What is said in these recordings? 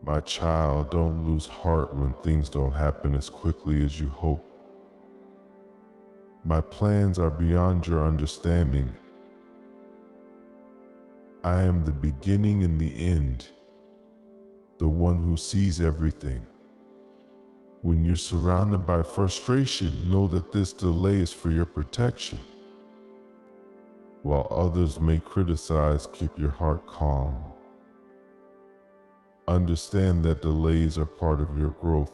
My child, don't lose heart when things don't happen as quickly as you hope. My plans are beyond your understanding. I am the beginning and the end, the one who sees everything. When you're surrounded by frustration, know that this delay is for your protection. While others may criticize, keep your heart calm. Understand that delays are part of your growth.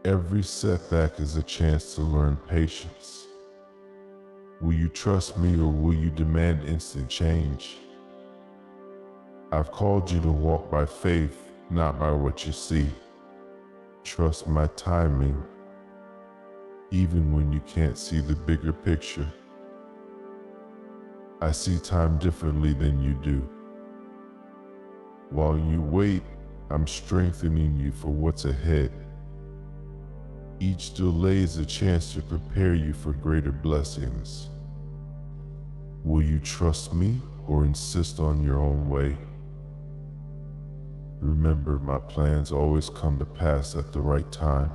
Every setback is a chance to learn patience. Will you trust me, or will you demand instant change? I've called you to walk by faith, not by what you see. Trust my timing, even when you can't see the bigger picture. I see time differently than you do. While you wait, I'm strengthening you for what's ahead. Each delay is a chance to prepare you for greater blessings. Will you trust me or insist on your own way? Remember, my plans always come to pass at the right time.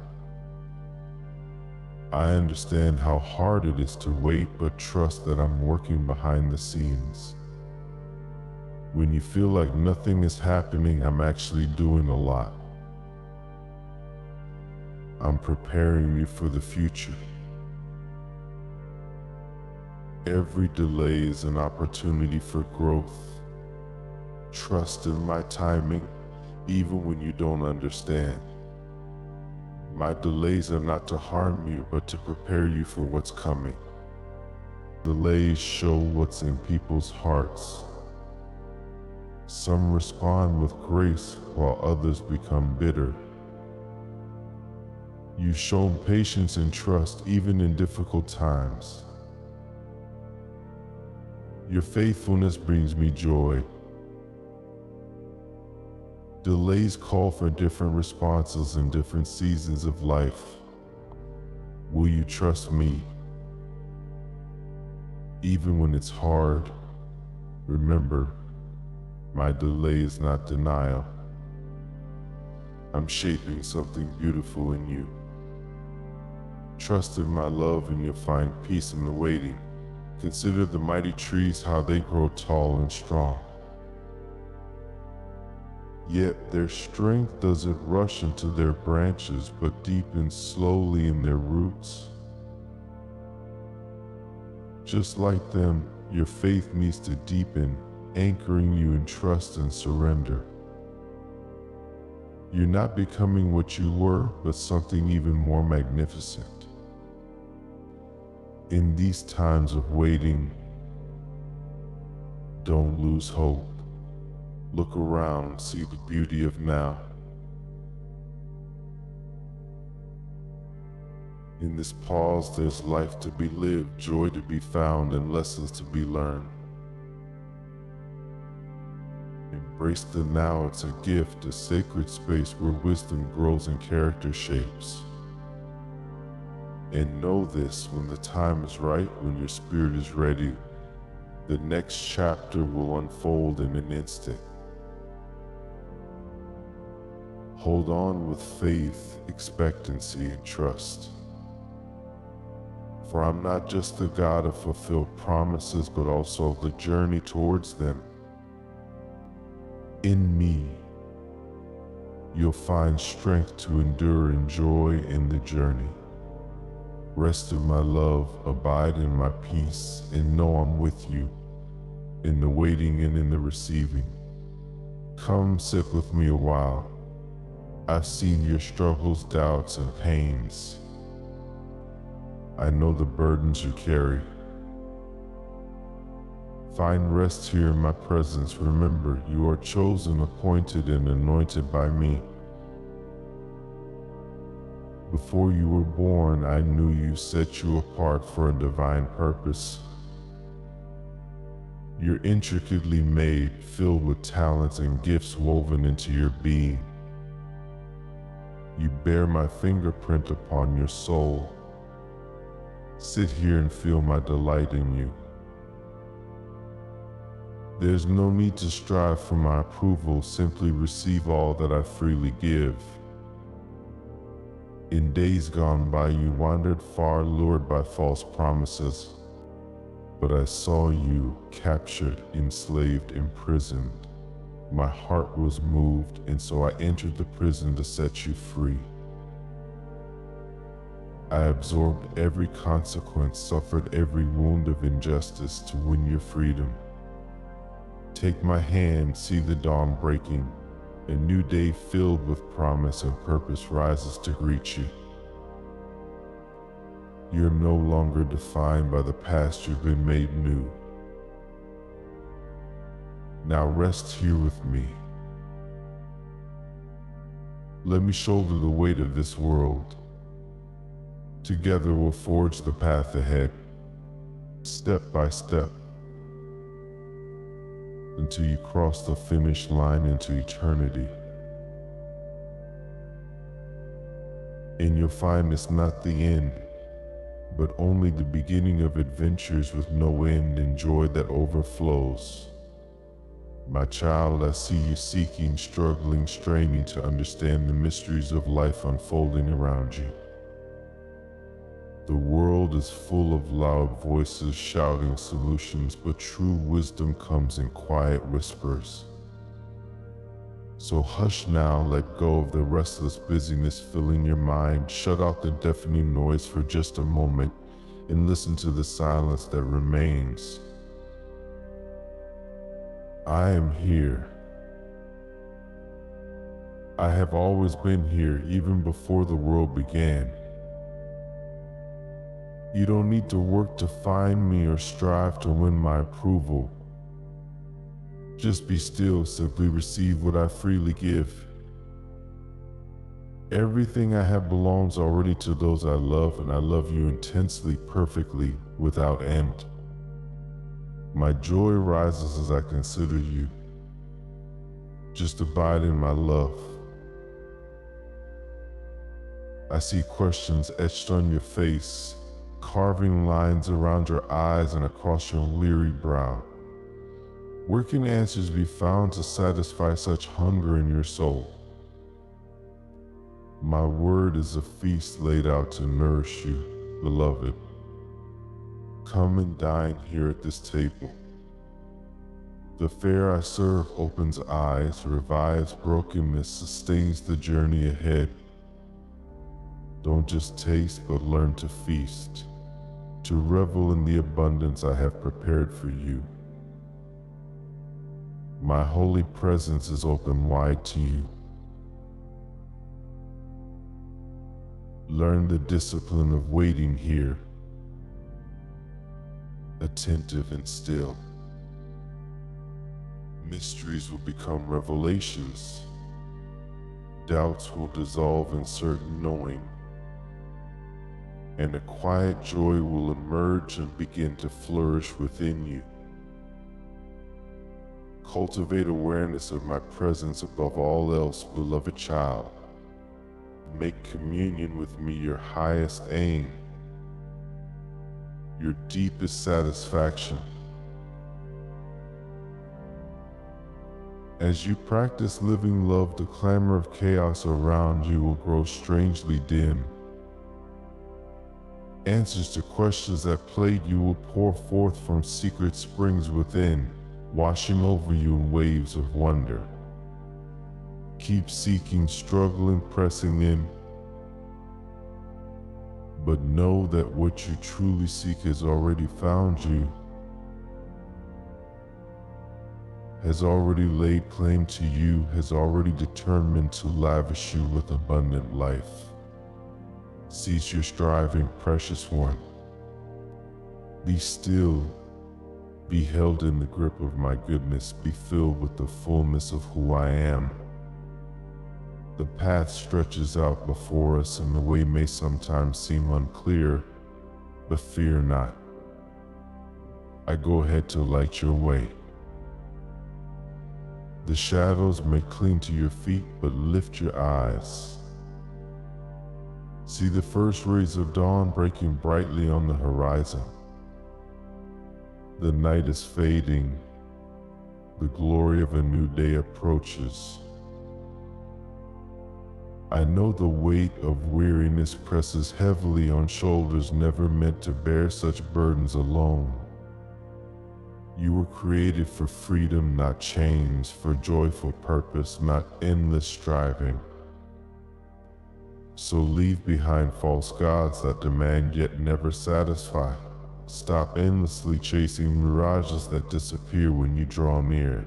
I understand how hard it is to wait, but trust that I'm working behind the scenes. When you feel like nothing is happening, I'm actually doing a lot. I'm preparing you for the future. Every delay is an opportunity for growth. Trust in my timing, even when you don't understand. My delays are not to harm you, but to prepare you for what's coming. Delays show what's in people's hearts. Some respond with grace, while others become bitter. You've shown patience and trust even in difficult times. Your faithfulness brings me joy. Delays call for different responses in different seasons of life. Will you trust me? Even when it's hard, remember, my delay is not denial. I'm shaping something beautiful in you. Trust in my love and you'll find peace in the waiting. Consider the mighty trees, how they grow tall and strong. Yet their strength doesn't rush into their branches, but deepens slowly in their roots. Just like them, your faith needs to deepen, anchoring you in trust and surrender. You're not becoming what you were, but something even more magnificent. In these times of waiting, don't lose hope. Look around, see the beauty of now. In this pause, there's life to be lived, joy to be found, and lessons to be learned. Embrace the now, it's a gift, a sacred space where wisdom grows and character shapes. And know this, when the time is right, when your spirit is ready, the next chapter will unfold in an instant. Hold on with faith, expectancy, and trust. For I'm not just the God of fulfilled promises, but also the journey towards them. In me, you'll find strength to endure and joy in the journey. Rest in my love, abide in my peace, and know I'm with you, in the waiting and in the receiving. Come sit with me a while. I've seen your struggles, doubts, and pains. I know the burdens you carry. Find rest here in my presence. Remember, you are chosen, appointed, and anointed by me. Before you were born, I knew you, set you apart for a divine purpose. You're intricately made, filled with talents and gifts woven into your being. You bear my fingerprint upon your soul. Sit here and feel my delight in you. There's no need to strive for my approval, simply receive all that I freely give. In days gone by you wandered far, lured by false promises. But I saw you captured, enslaved, imprisoned. My heart was moved, and so I entered the prison to set you free. I absorbed every consequence, suffered every wound of injustice to win your freedom. Take my hand, see the dawn breaking. A new day filled with promise and purpose rises to greet you. You're no longer defined by the past, you've been made new. Now rest here with me. Let me shoulder the weight of this world. Together we'll forge the path ahead, step by step, until you cross the finish line into eternity. And you'll find it's not the end, but only the beginning of adventures with no end and joy that overflows. My child, I see you seeking, struggling, straining to understand the mysteries of life unfolding around you. The world is full of loud voices shouting solutions, but true wisdom comes in quiet whispers. So hush now, let go of the restless busyness filling your mind, shut out the deafening noise for just a moment, and listen to the silence that remains. I am here. I have always been here, even before the world began. You don't need to work to find me or strive to win my approval. Just be still, simply receive what I freely give. Everything I have belongs already to those I love, and I love you intensely, perfectly, without end. My joy rises as I consider you. Just abide in my love. I see questions etched on your face, carving lines around your eyes and across your weary brow. Where can answers be found to satisfy such hunger in your soul? My word is a feast laid out to nourish you, beloved. Come and dine here at this table. The fare I serve opens eyes, revives brokenness, sustains the journey ahead. Don't just taste, but learn to feast, to revel in the abundance I have prepared for you. My holy presence is open wide to you. Learn the discipline of waiting here, attentive and still. Mysteries will become revelations. Doubts will dissolve in certain knowing. And a quiet joy will emerge and begin to flourish within you. Cultivate awareness of my presence above all else, beloved child. Make communion with me your highest aim, your deepest satisfaction. As you practice living love, the clamor of chaos around you will grow strangely dim. Answers to questions that plagued you will pour forth from secret springs within, washing over you in waves of wonder. Keep seeking, struggling, pressing in, but know that what you truly seek has already found you, has already laid claim to you, has already determined to lavish you with abundant life. Cease your striving, precious one. Be still, be held in the grip of my goodness, be filled with the fullness of who I am. The path stretches out before us, and the way may sometimes seem unclear, but fear not. I go ahead to light your way. The shadows may cling to your feet, but lift your eyes. See the first rays of dawn breaking brightly on the horizon. The night is fading, The glory of a new day approaches. I know the weight of weariness presses heavily on shoulders never meant to bear such burdens alone. You were created for freedom, not chains, for joyful purpose, not endless striving. So leave behind false gods that demand yet never satisfy. Stop endlessly chasing mirages that disappear when you draw near.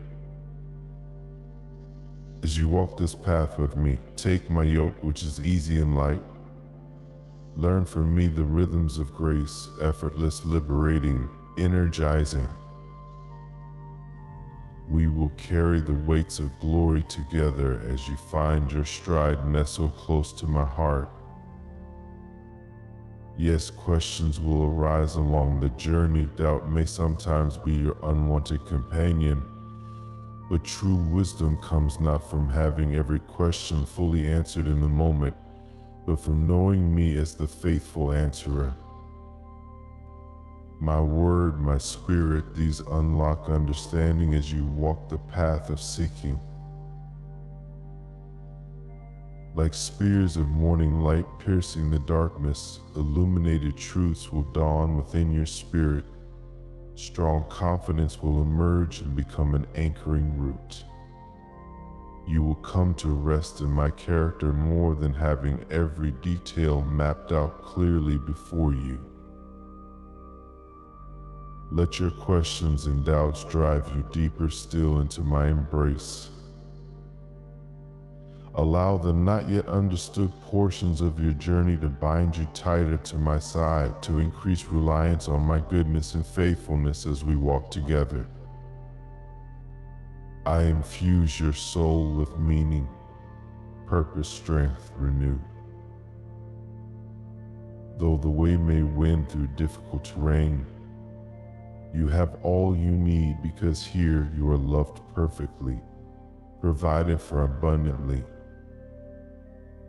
As you walk this path with me, take my yoke, which is easy and light. Learn from me the rhythms of grace, effortless, liberating, energizing. We will carry the weights of glory together as you find your stride nestle close to my heart. Yes, questions will arise along the journey. Doubt may sometimes be your unwanted companion, but true wisdom comes not from having every question fully answered in the moment, but from knowing me as the faithful answerer. My word, my spirit, these unlock understanding as you walk the path of seeking. Like spears of morning light piercing the darkness, illuminated truths will dawn within your spirit. Strong confidence will emerge and become an anchoring root. You will come to rest in my character more than having every detail mapped out clearly before you. Let your questions and doubts drive you deeper still into my embrace. Allow the not yet understood portions of your journey to bind you tighter to my side, to increase reliance on my goodness and faithfulness as we walk together. I infuse your soul with meaning, purpose, strength, renew. Though the way may wend through difficult terrain, you have all you need, because here you are loved perfectly, provided for abundantly,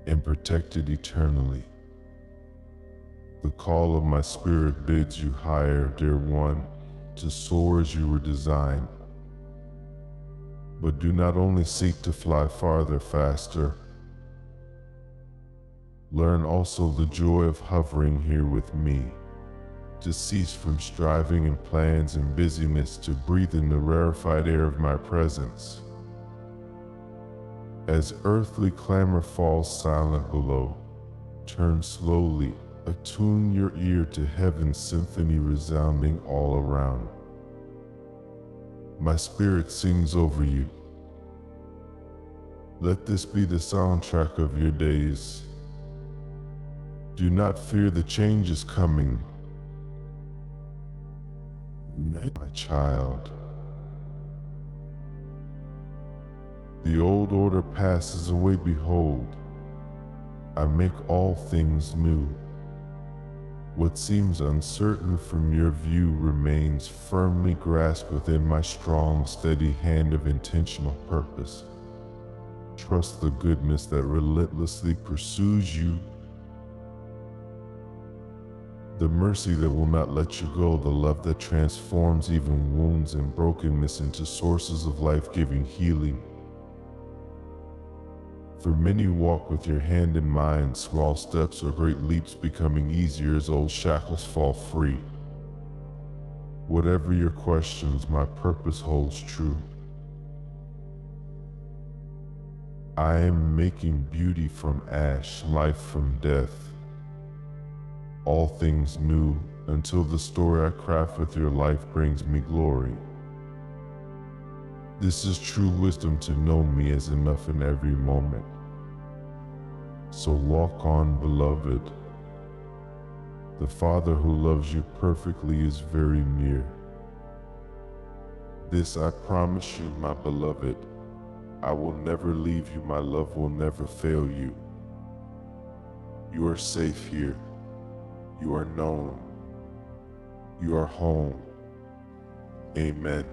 and protected eternally. The call of my spirit bids you higher, dear one, to soar as you were designed. But do not only seek to fly farther, faster. Learn also the joy of hovering here with me, to cease from striving and plans and busyness, to breathe in the rarefied air of my presence. As earthly clamor falls silent below, turn slowly, attune your ear to heaven's symphony resounding all around. My spirit sings over you. Let this be the soundtrack of your days. Do not fear, the change is coming. My child. The old order passes away, behold, I make all things new. What seems uncertain from your view remains firmly grasped within my strong, steady hand of intentional purpose. Trust the goodness that relentlessly pursues you, the mercy that will not let you go, the love that transforms even wounds and brokenness into sources of life-giving healing. For many walk with your hand in mine, small steps or great leaps becoming easier as old shackles fall free. Whatever your questions, my purpose holds true. I am making beauty from ash, life from death. All things new, until the story I craft with your life brings me glory. This is true wisdom, to know me as enough in every moment. So walk on, beloved. The Father who loves you perfectly is very near. This I promise you, my beloved. I will never leave you, my love will never fail you. You are safe here. You are known. You are home. Amen.